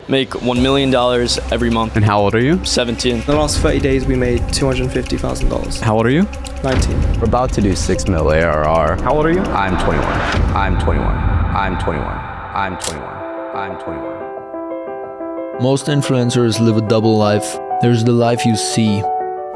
make $1 million every month. And how old are you? 17. The last 30 days we made $250,000. How old are you? 19. We're about to do 6 mil ARR. How old are you? I'm 21. I'm 21. I'm 21. I'm 21. I'm 21. Most influencers live a double life. There's the life you see,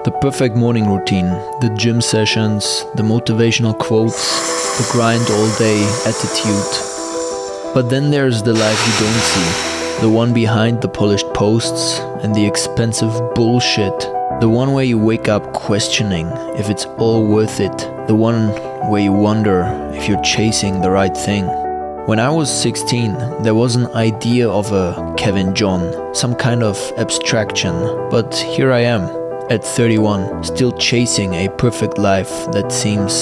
the perfect morning routine, the gym sessions, the motivational quotes, the grind all day attitude. But then there's the life you don't see, the one behind the polished posts and the expensive bullshit, the one where you wake up questioning if it's all worth it, the one where you wonder if you're chasing the right thing. When I was 16, there was an idea of a Kevin John, some kind of abstraction, but here I am, at 31, still chasing a perfect life that seems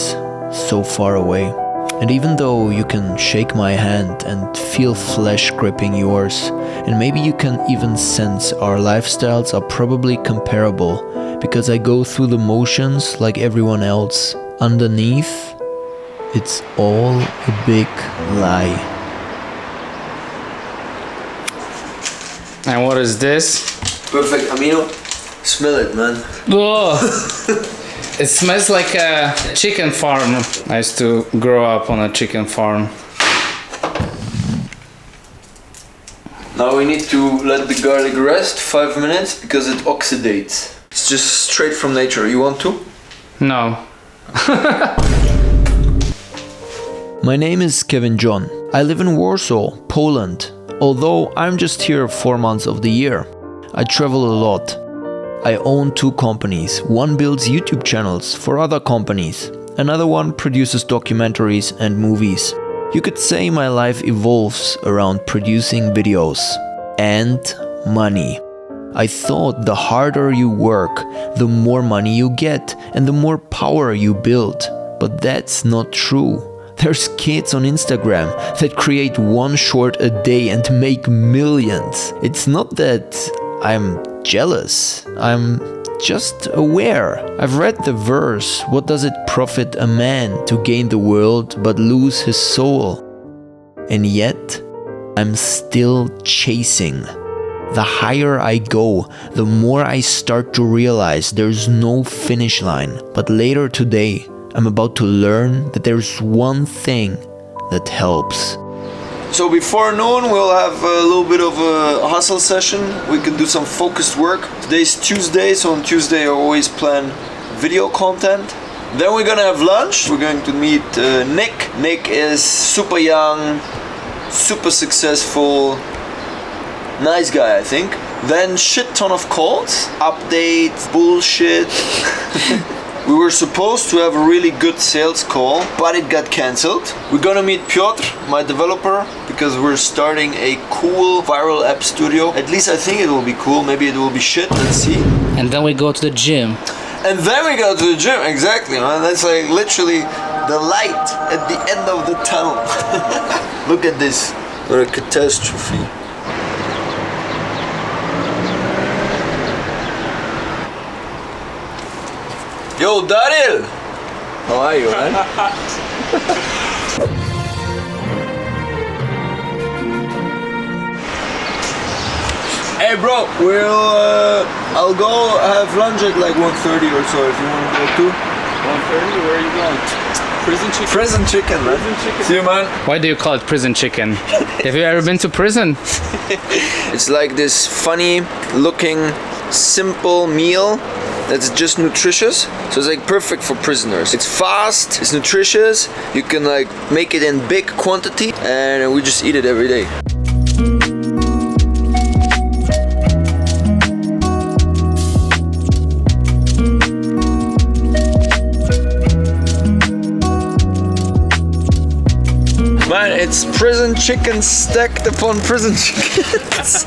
so far away. And even though you can shake my hand and feel flesh gripping yours, and maybe you can even sense our lifestyles are probably comparable, because I go through the motions like everyone else, underneath, it's all a big lie. And what is this? Perfect amino. Smell it, man. Oh, it smells like a chicken farm. I used to grow up on a chicken farm. Now we need to let the garlic rest 5 minutes because it oxidates. It's just straight from nature. You want to? No. My name is Kevin John. I live in Warsaw, Poland. Although I'm just here 4 months of the year. I travel a lot. I own 2 companies. One builds YouTube channels for other companies. Another one produces documentaries and movies. You could say my life evolves around producing videos and money. I thought the harder you work, the more money you get and the more power you build. But that's not true. There's kids on Instagram that create 1 short a day and make millions. It's not that I'm jealous, I'm just aware. I've read the verse, what does it profit a man to gain the world but lose his soul? And yet, I'm still chasing. The higher I go, the more I start to realize there's no finish line. But later today, I'm about to learn that there's one thing that helps. So before noon, we'll have a little bit of a hustle session. We can do some focused work. Today's Tuesday, so on Tuesday I always plan video content. Then we're gonna have lunch. We're going to meet Nick. Nick is super young, super successful, nice guy, I think. Then shit ton of calls, updates, bullshit. We were supposed to have a really good sales call, but it got cancelled. We're gonna meet Piotr, my developer, because we're starting a cool viral app studio. At least I think it will be cool, maybe it will be shit, let's see. And then we go to the gym. And then we go to the gym, exactly, man. That's like literally the light at the end of the tunnel. Look at this, what a catastrophe. Yo, Daryl! How are you, man? Hey, bro, I'll go have lunch at like 1:30 or so if you want to go too. 1:30? Where are you going? Prison chicken? Prison chicken, man. Prison chicken. See you, man. Why do you call it prison chicken? Have you ever been to prison? It's like this funny looking, simple meal that's just nutritious, so it's like perfect for prisoners. It's fast, it's nutritious, you can like make it in big quantity and we just eat it every day. Man, it's prison chicken stacked upon prison chickens.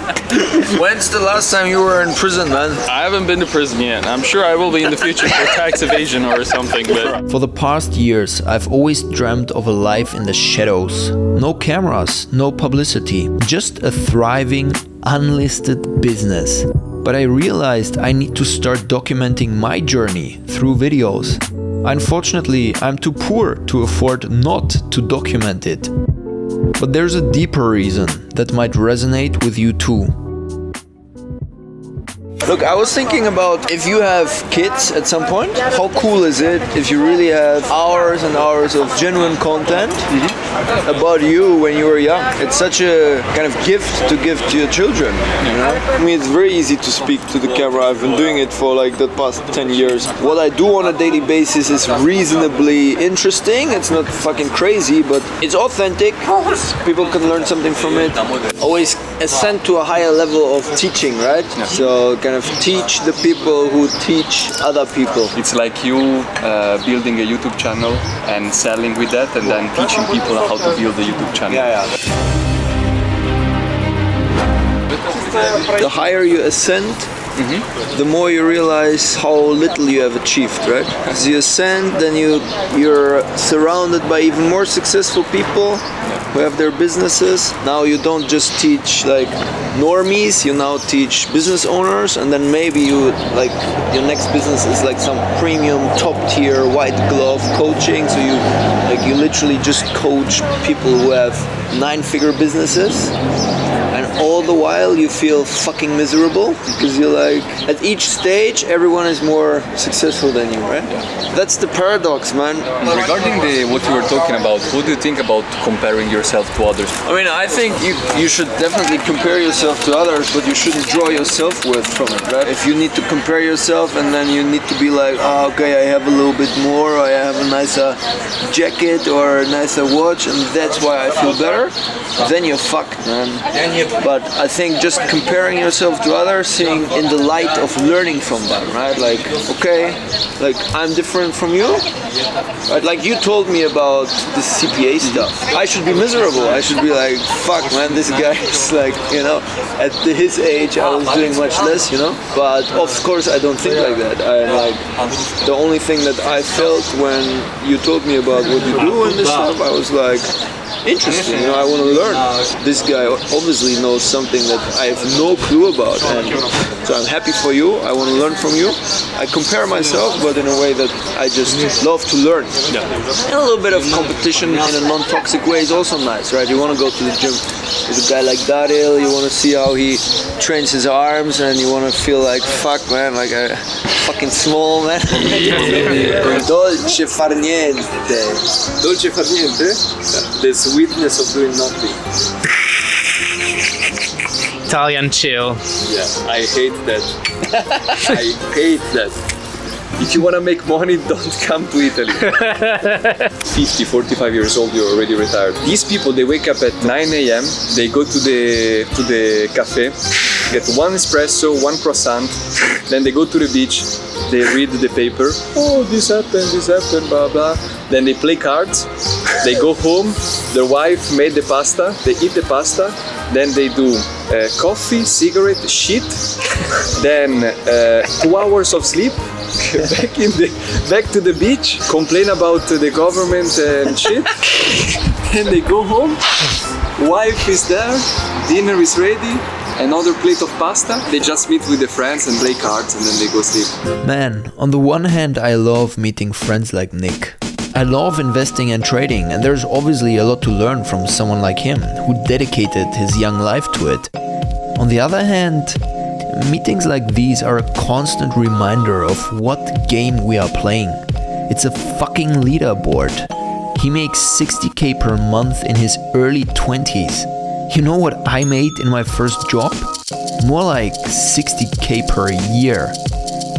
When's the last time you were in prison, man? I haven't been to prison yet. I'm sure I will be in the future for tax evasion or something, but... For the past years, I've always dreamt of a life in the shadows. No cameras, no publicity, just a thriving, unlisted business. But I realized I need to start documenting my journey through videos. Unfortunately, I'm too poor to afford not to document it. But there's a deeper reason that might resonate with you too. Look, I was thinking about if you have kids at some point, how cool is it if you really have hours and hours of genuine content about you when you were young? It's such a kind of gift to give to your children, you know? I mean, it's very easy to speak to the camera. I've been doing it for like the past 10 years. What I do on a daily basis is reasonably interesting. It's not fucking crazy, but it's authentic. People can learn something from it. Always ascend to a higher level of teaching, right? So kind of teach the people who teach other people. It's like you building a YouTube channel and selling with that, and then teaching people how to build a YouTube channel. The higher you ascend, the more you realize how little you have achieved, right? As you ascend, then you're surrounded by even more successful people who have their businesses. Now you don't just teach like normies, you now teach business owners, and then maybe you like your next business is like some premium top tier white glove coaching, so you literally just coach people who have 9-figure businesses, and all the while you feel fucking miserable because you're like, at each stage everyone is more successful than you, right? That's the paradox, man. Regarding what you were talking about, what do you think about comparing yourself to others? I mean, I think you should definitely compare yourself to others, but you shouldn't draw your self-worth from it, right? If you need to compare yourself and then you need to be like, oh, okay, I have a little bit more, or I have a nicer jacket or a nicer watch, and that's why I feel better, then you're fucked, man. But I think just comparing yourself to others, seeing in the light of learning from them, right? Like, okay, like I'm different from you, right? Like you told me about the CPA stuff. I should be miserable. I should be like, fuck, man, this guy is like, you know, at his age I was doing much less, you know. But of course I don't think like that. I like the only thing that I felt when you told me about what you do and this stuff, I was like, interesting, you know, I want to learn. This guy obviously knows something that I have no clue about, and so I'm happy for you. I want to learn from you. I compare myself, but in a way that I just love to learn. And a little bit of competition in a non-toxic way is also nice, right? You want to go to the gym with a guy like Daryl, you want to see how he trains his arms, and you want to feel like, fuck, man, like a fucking small, man. Dolce far niente. Dolce far niente? The sweetness of doing nothing. Italian chill. Yeah, I hate that. I hate that. If you want to make money, don't come to Italy. 50, 45 years old, you're already retired. These people, they wake up at 9 a.m., they go to the cafe, get one espresso, one croissant, then they go to the beach, they read the paper. Oh, this happened, blah, blah. Then they play cards, they go home, their wife made the pasta, they eat the pasta, then they do coffee, cigarette, shit, then 2 hours of sleep, back to the beach, complain about the government and shit, then they go home, wife is there, dinner is ready, another plate of pasta, they just meet with their friends and play cards, and then they go sleep. Man, on the one hand, I love meeting friends like Nick. I love investing and trading, and there's obviously a lot to learn from someone like him, who dedicated his young life to it. On the other hand, meetings like these are a constant reminder of what game we are playing. It's a fucking leaderboard. He makes 60k per month in his early 20s. You know what I made in my first job? More like 60k per year.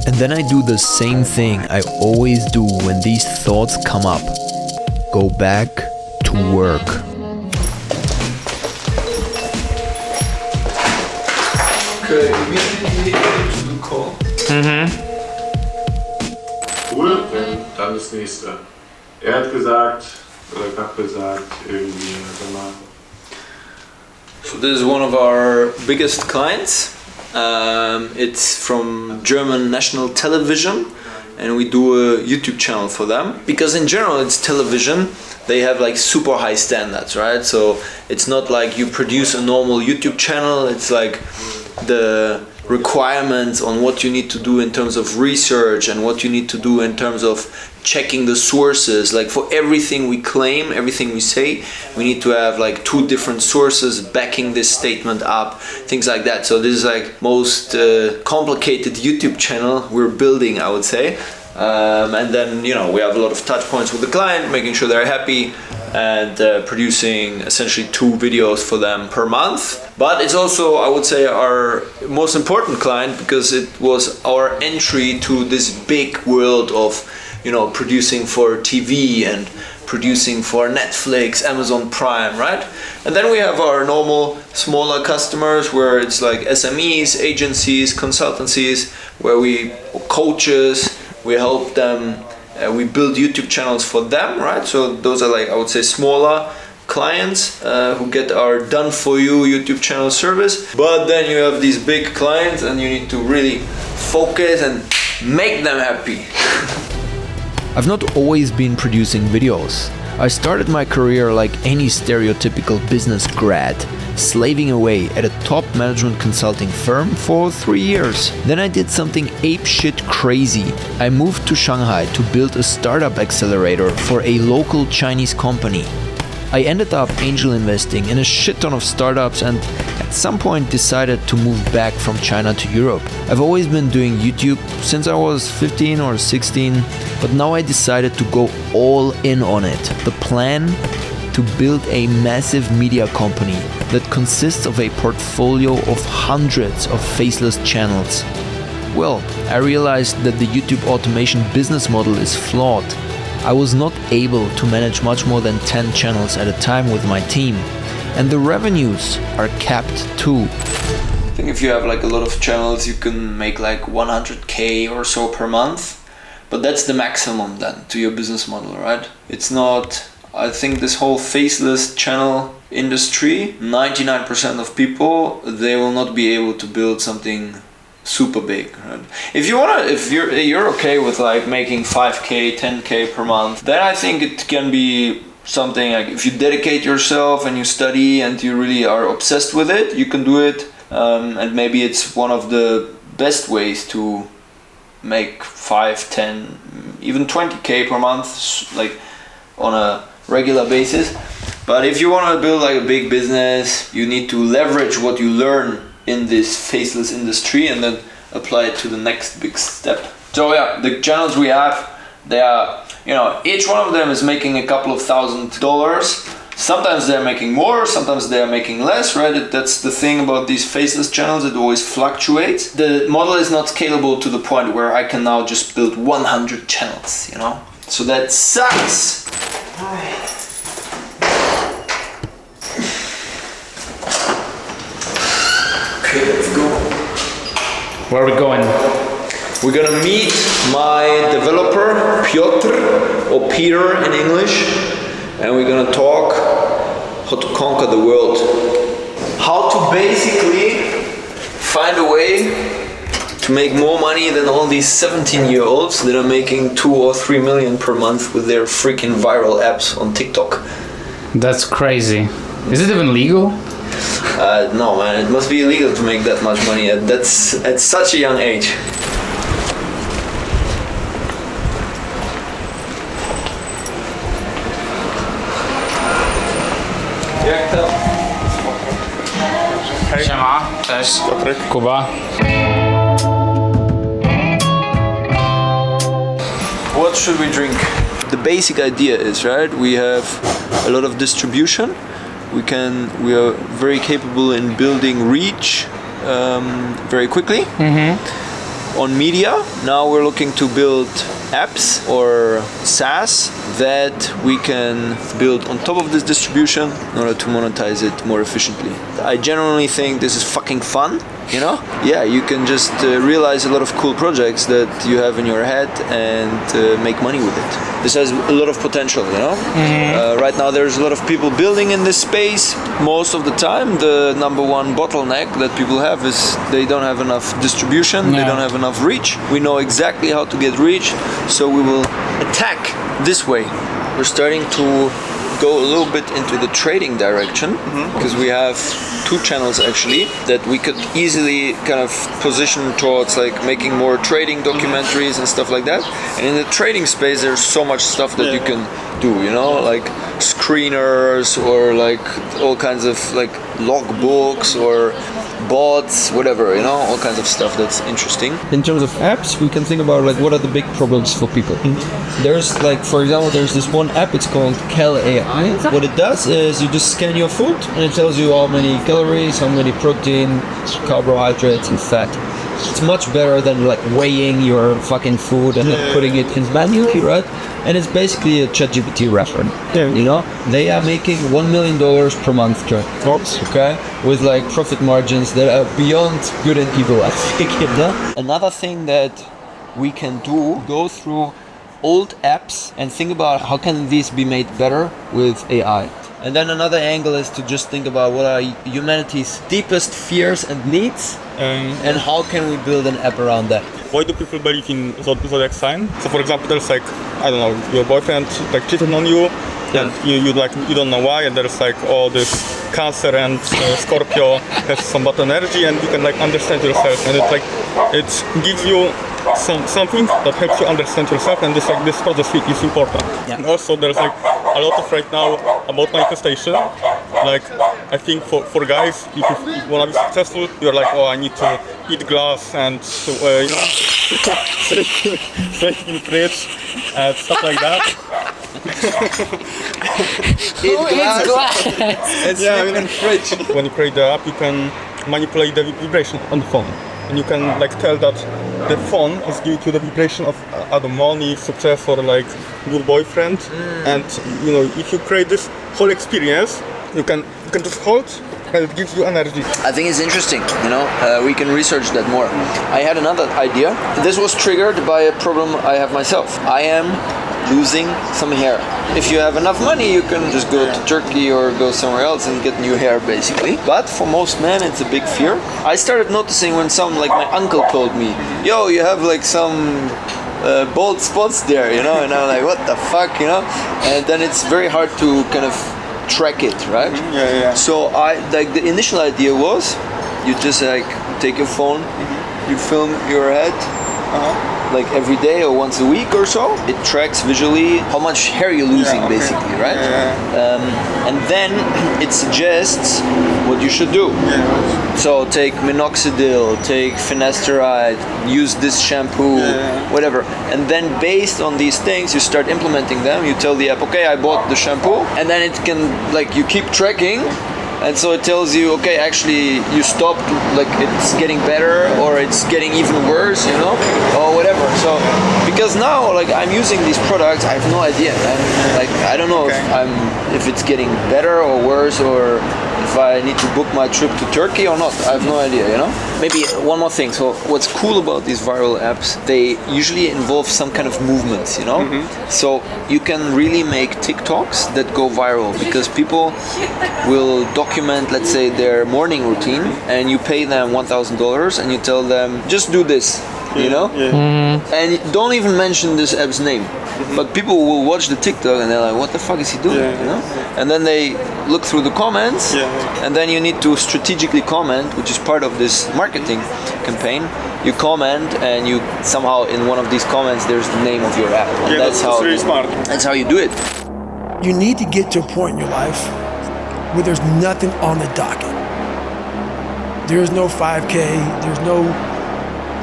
And then I do the same thing I always do when these thoughts come up. Go back to work. Okay, immediately to the call. Cool, dann das nächste. Er hat gesagt, oder ich hab gesagt, irgendwie, sag mal. So this is one of our biggest clients. It's from German national television, and we do a YouTube channel for them. Because in general it's television, they have like super high standards, right? So it's not like you produce a normal YouTube channel, it's like the requirements on what you need to do in terms of research and what you need to do in terms of checking the sources. Like for everything we claim, everything we say, we need to have like 2 different sources backing this statement up, things like that. So this is like most complicated YouTube channel we're building, I would say. And then, we have a lot of touch points with the client, making sure they're happy, and producing essentially 2 videos for them per month. But it's also, I would say, our most important client, because it was our entry to this big world of, producing for TV and producing for Netflix, Amazon Prime, right? And then we have our normal smaller customers, where it's like SMEs, agencies, consultancies, where coaches, we help them, we build YouTube channels for them, right? So those are like, I would say, smaller clients who get our done for you YouTube channel service. But then you have these big clients and you need to really focus and make them happy. I've not always been producing videos. I started my career like any stereotypical business grad, slaving away at a top management consulting firm for 3 years. Then I did something apeshit crazy. I moved to Shanghai to build a startup accelerator for a local Chinese company. I ended up angel investing in a shit ton of startups and at some point decided to move back from China to Europe. I've always been doing YouTube since I was 15 or 16, but now I decided to go all in on it. The plan? To build a massive media company that consists of a portfolio of hundreds of faceless channels. Well, I realized that the YouTube automation business model is flawed. I was not able to manage much more than 10 channels at a time with my team, and the revenues are capped too. I think if you have like a lot of channels, you can make like 100k or so per month, but that's the maximum then to your business model, right? It's not, I think this whole faceless channel industry, 99% of people, they will not be able to build something super big, right? If you're okay with like making 5k, 10k per month, then I think it can be something like, if you dedicate yourself and you study and you really are obsessed with it, you can do it, and maybe it's one of the best ways to make 5, 10, even 20k per month, like on a regular basis. But if you want to build like a big business, you need to leverage what you learn in this faceless industry and then apply it to the next big step. So yeah, the channels we have, they are, each one of them is making a couple of $1,000s. Sometimes they're making more, sometimes they're making less, right? That's the thing about these faceless channels, it always fluctuates. The model is not scalable to the point where I can now just build 100 channels, So that sucks. Okay, let's go. Where are we going? We're gonna meet my developer, Piotr, or Peter in English, and we're gonna talk how to conquer the world. How to basically find a way to make more money than all these 17-year-olds that are making 2 or 3 million per month with their freaking viral apps on TikTok. That's crazy. Is it even legal? No, man, it must be illegal to make that much money at such a young age. Jak to? Siema, cześć. Kuba. What should we drink? The basic idea is, right, we have a lot of distribution. We are very capable in building reach very quickly. On media, now we're looking to build apps or SaaS that we can build on top of this distribution in order to monetize it more efficiently. I genuinely think this is fucking fun, Yeah, you can just realize a lot of cool projects that you have in your head and make money with it. This has a lot of potential, Right now there's a lot of people building in this space. Most of the time, the number one bottleneck that people have is they don't have enough distribution, They don't have enough reach. We know exactly how to get reach, so we will attack this way. We're starting to go a little bit into the trading direction, because we have 2 channels actually that we could easily kind of position towards like making more trading documentaries and stuff like that. And in the trading space, there's so much stuff that you can do, you know, like screeners or like all kinds of like logbooks or bots, whatever, you know, all kinds of stuff that's interesting. In terms of apps, we can think about like what are the big problems for people. There's like, for example, there's this one app, it's called Cal AI. What it does is you just scan your food and it tells you how many calories, how many protein, carbohydrates and fat. It's much better than like weighing your fucking food and putting it in manually, right? And it's basically a ChatGPT wrapper. You know, they are making $1 million per month, okay, with like profit margins that are beyond good and evil, I think. You know? Another thing that we can do, go through old apps and think about how can these be made better with AI. And then another angle is to just think about what are humanity's deepest fears and needs, and how can we build an app around that. Why do people believe in zodiac sign? So for example, there's like, I don't know, your boyfriend like cheated on you, and you don't know why, and there's like all this Cancer and Scorpio has some bad energy, and you can like understand yourself, and it gives you something that helps you understand yourself, and this process is important. And also there's like a lot of right now about manifestation. Like I think for guys, if you want to be successful, you're like, oh, I need to eat glass and you know, sleep in fridge and stuff like that. Eat glass. And sleep in fridge. When you create the app, you can manipulate the vibration on the phone, and you can like tell that the phone is giving you the vibration of either money, success, or like good boyfriend. And you know, if you create this whole experience, you can just hold, and it gives you energy. I think it's interesting, you know, we can research that more. I had another idea. This was triggered by a problem I have myself. I am losing some hair. If you have enough money, you can just go to Turkey or go somewhere else and get new hair, basically. But for most men, it's a big fear. I started noticing when like my uncle told me, yo, you have like some bald spots there, you know, and I'm like, what the fuck, you know? And then it's very hard to kind of track it, right? So like the initial idea was, you just like take your phone, you film your head, like every day or once a week or so. It tracks visually how much hair you're losing, basically, right? And then it suggests what you should do. So take minoxidil, take finasteride, use this shampoo, whatever. And then based on these things, you start implementing them. You tell the app, okay, I bought the shampoo, and then it can, like, you keep tracking. And so it tells you, okay, actually you stopped, like it's getting better or it's getting even worse, you know, or whatever. So, because now, like I'm using these products, I have no idea, man. Like I don't know if it's getting better or worse, or if I need to book my trip to Turkey or not. I have no idea, you know. Maybe one more thing. So what's cool about these viral apps, they usually involve some kind of movements, you know. So you can really make TikToks that go viral because people will document, let's say, their morning routine, and you pay them $1,000 and you tell them, just do this, you know? And don't even mention this app's name. But people will watch the TikTok and they're like, what the fuck is he doing, you know? And then they look through the comments, and then you need to strategically comment, which is part of this marketing campaign. You comment, and you somehow in one of these comments there's the name of your app. And that's really smart. That's how you do it. You need to get to a point in your life where there's nothing on the docket. There's no 5K, there's no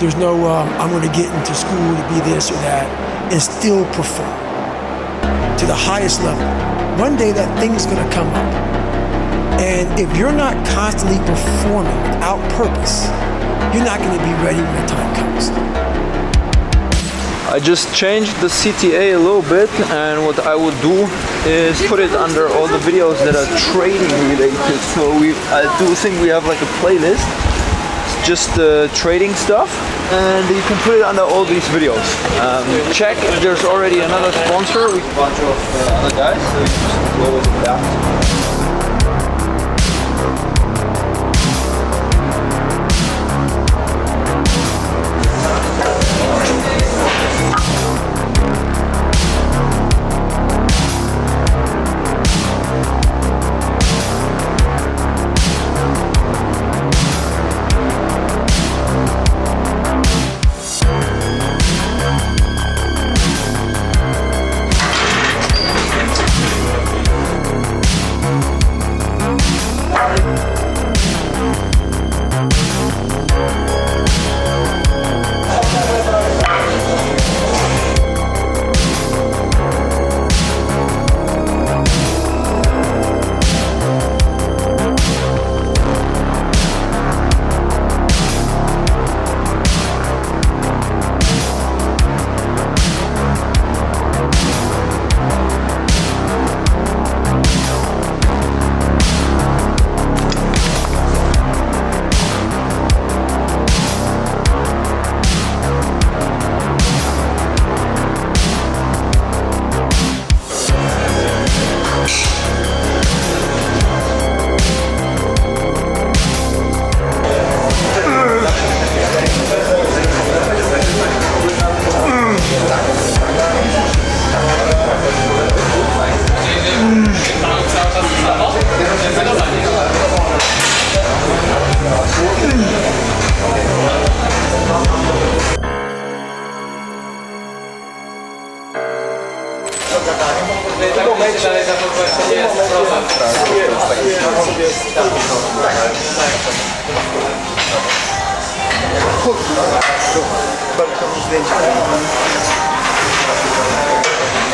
I'm going to get into school to be this or that, and still perform to the highest level. One day that thing's going to come up. And if you're not constantly performing without purpose, you're not going to be ready when the time comes. I just changed the CTA a little bit, and what I would do is put it under all the videos that are trading related. So I do think we have like a playlist, just trading stuff, and you can put it under all these videos. Check if there's already another sponsor. We have a bunch of other guys, so you just go with that.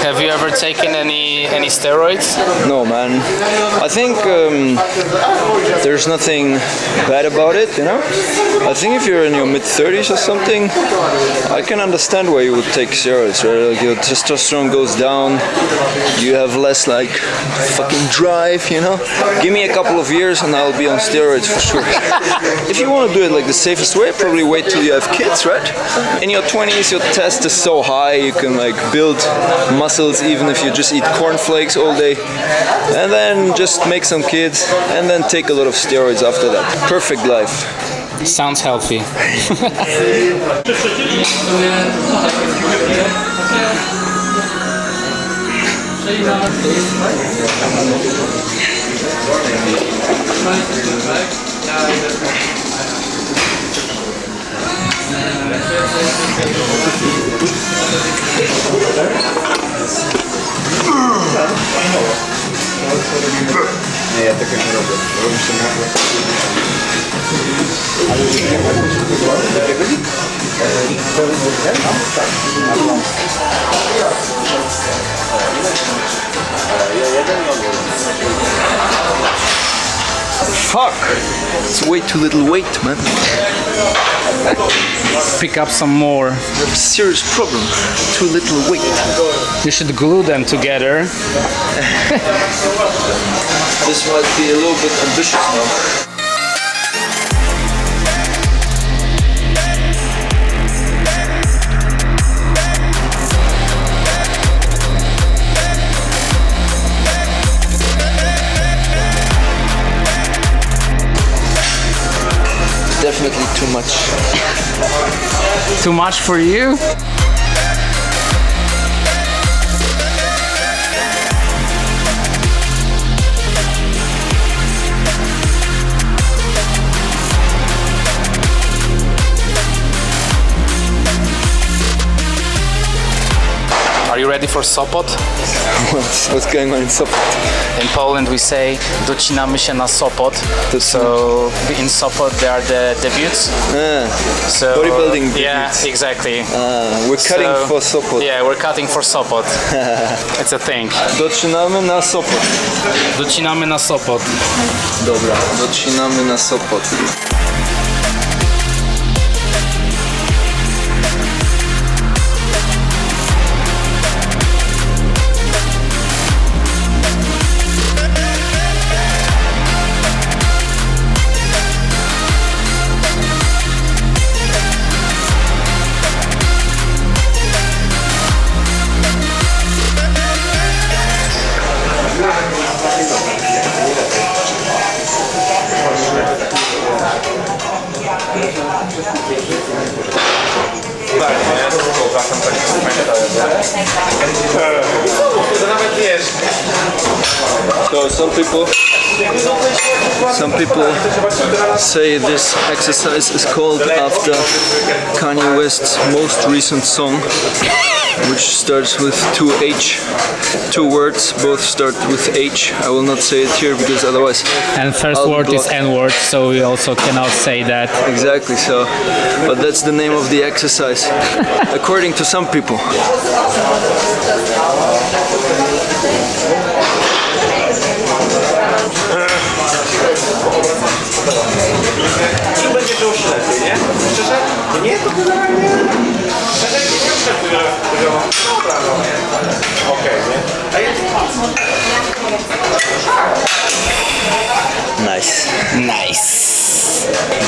Have you ever taken any steroids? No, man. I think there's nothing bad about it, you know? I think if you're in your mid-30s or something, I can understand why you would take steroids, right? Like your testosterone goes down, you have less like fucking drive, you know? Give me a couple of years and I'll be on steroids for sure. If you want to do it like the safest way, probably wait till you have kids, right? In your 20s, your test is so high, you can like build muscles even if you just eat cornflakes all day, and then just make some kids and then take a lot of steroids after that. Perfect life. Sounds healthy. Fuck! It's way too little weight, man. Pick up some more. We have a serious problem. Too little weight. You should glue them together. This might be a little bit ambitious now. Definitely too much. Too much for you? Are you ready for Sopot? What's going on in Sopot? In Poland we say docinamy się na Sopot. So in Sopot there are the debuts. So bodybuilding debuts. Yeah, exactly. We're cutting for Sopot. Yeah, we're cutting for Sopot. It's a thing. Docinamy na Sopot. Docinamy na Sopot. Dobra, docinamy na Sopot. So some people say this exercise is called after Kanye West's most recent song, which starts with 2H, two words, both start with H. I will not say it here because otherwise. And first word is N-word, so we also cannot say that. Exactly, so, but that's the name of the exercise, according to some people. Tu będzie czuł się lepiej, nie? Szczerze? Nie, to generalnie... Szczerze, nie oczekuję, że... Dobra, no. Okej, nie? A ja... Nice. Nice.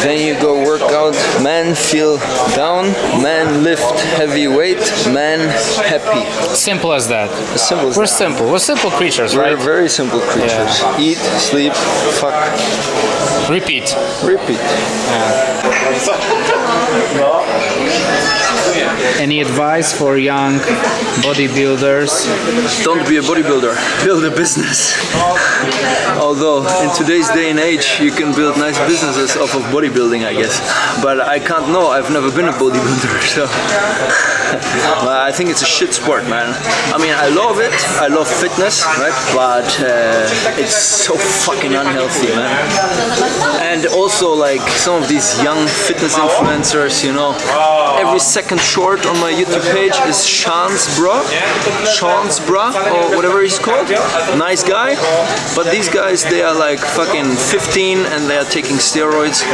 Then you go work out, men feel down, men lift heavy weight, men happy. Simple as that. As simple as We're that. simple. We're simple creatures, We're right? very simple creatures. Yeah. Eat, sleep, fuck, Repeat. repeat. Any advice for young bodybuilders? Don't be a bodybuilder, build a business. Although in today's day and age you can build nice businesses off of bodybuilding, I guess. But I can't know, I've never been a bodybuilder, so I think it's a shit sport, man. I mean, I love it, I love fitness, right? But it's so fucking unhealthy, man. And also like some of these young fitness influencers, you know, every second short on my YouTube page is Sean's bra, or whatever he's called. Nice guy, but these guys, they are like fucking 15 and they are taking steroids,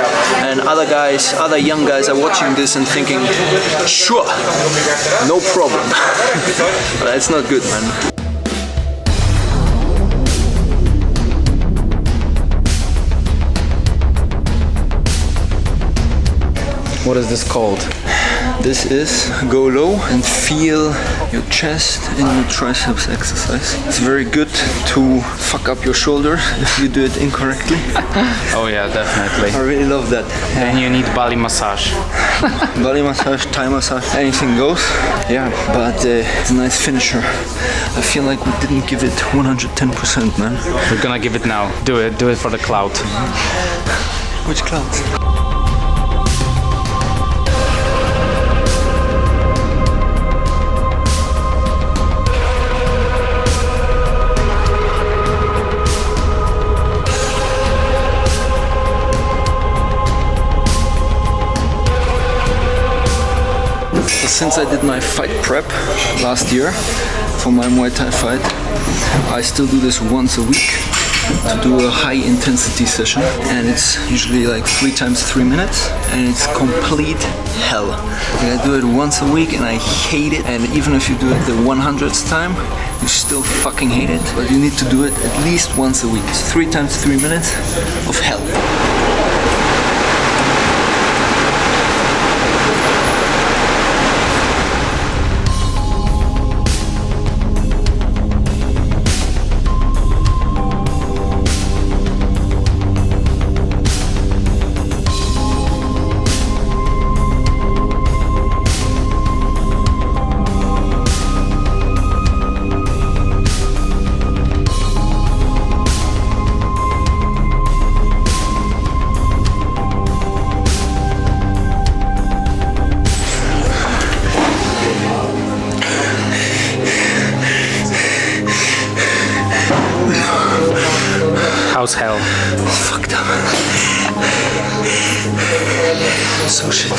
and other guys, other young guys are watching this and thinking, sure, no problem. But it's not good, man. What is this called? This is go low and feel your chest and your triceps exercise. It's very good to fuck up your shoulder if you do it incorrectly. Oh yeah, definitely. I really love that. And you need belly massage. Belly massage, Thai massage, anything goes. Yeah, but it's a nice finisher. I feel like we didn't give it 110%, man. We're gonna give it now. Do it for the clout. Which clout? Since I did my fight prep last year for my Muay Thai fight, I still do this once a week to do a high intensity session, and it's usually like 3 times 3 minutes, and it's complete hell. Like I do it once a week and I hate it, and even if you do it the 100th time, you still fucking hate it, but you need to do it at least once a week. It's 3 times 3 minutes of hell. How's hell? Fucked up. So shit.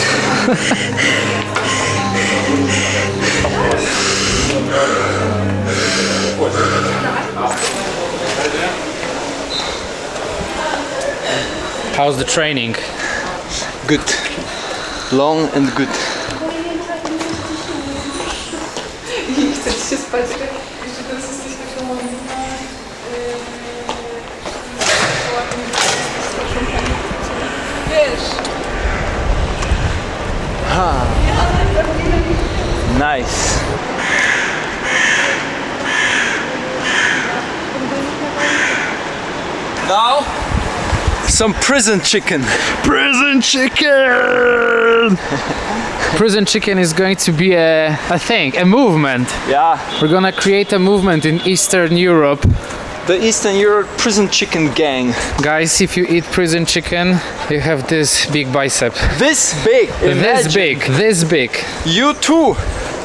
How's the training? Good. Long and good. Nice. Now, some prison chicken. Prison chicken! Prison chicken is going to be I think, a movement. Yeah. We're gonna create a movement in Eastern Europe. The Eastern Europe prison chicken gang. Guys, if you eat prison chicken, you have this big bicep. This big. Imagine. This big. You too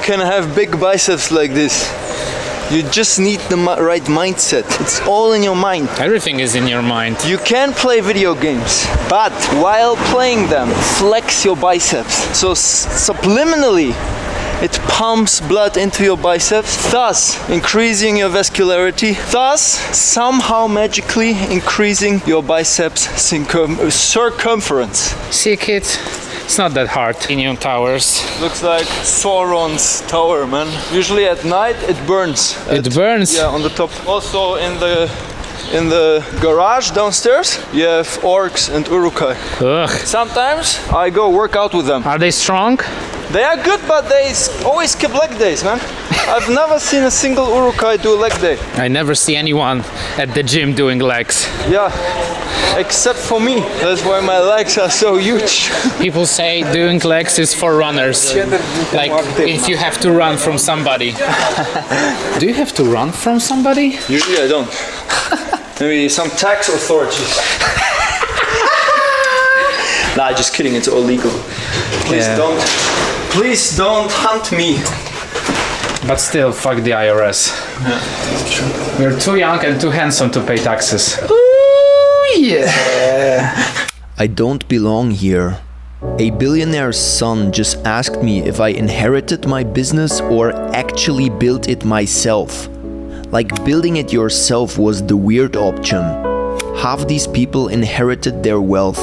can have big biceps like this. You just need the right mindset. It's all in your mind. Everything is in your mind. You can play video games, but while playing them, flex your biceps. So subliminally, it pumps blood into your biceps, thus increasing your vascularity, thus somehow magically increasing your biceps circumference. See, kids? It's not that hard in your towers. Looks like Sauron's tower, man. Usually at night it burns. It burns? Yeah, on the top. Also in the garage downstairs, you have orcs and urukai. Ugh. Sometimes I go work out with them. Are they strong? They are good, but they always skip leg days, man. I've never seen a single urukai do a leg day. I never see anyone at the gym doing legs. Yeah, except for me. That's why my legs are so huge. People say doing legs is for runners. Like if you have to run from somebody. Do you have to run from somebody? Usually I don't. Maybe some tax authorities. Nah, just kidding, it's all legal. Please don't hunt me. But still, fuck the IRS. Yeah. We're too young and too handsome to pay taxes. Ooh, yeah. I don't belong here. A billionaire's son just asked me if I inherited my business or actually built it myself. Like building it yourself was the weird option. Half these people inherited their wealth.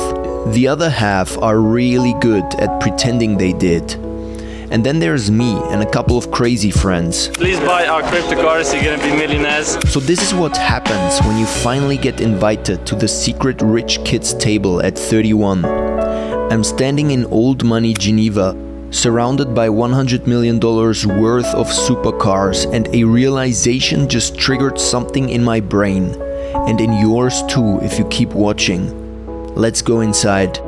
The other half are really good at pretending they did. And then there's me and a couple of crazy friends. Please buy our cryptocurrency, you're gonna be millionaires. So this is what happens when you finally get invited to the secret rich kids table at 31. I'm standing in old money Geneva, surrounded by $100 million worth of supercars, and a realization just triggered something in my brain. And in yours too, if you keep watching. Let's go inside.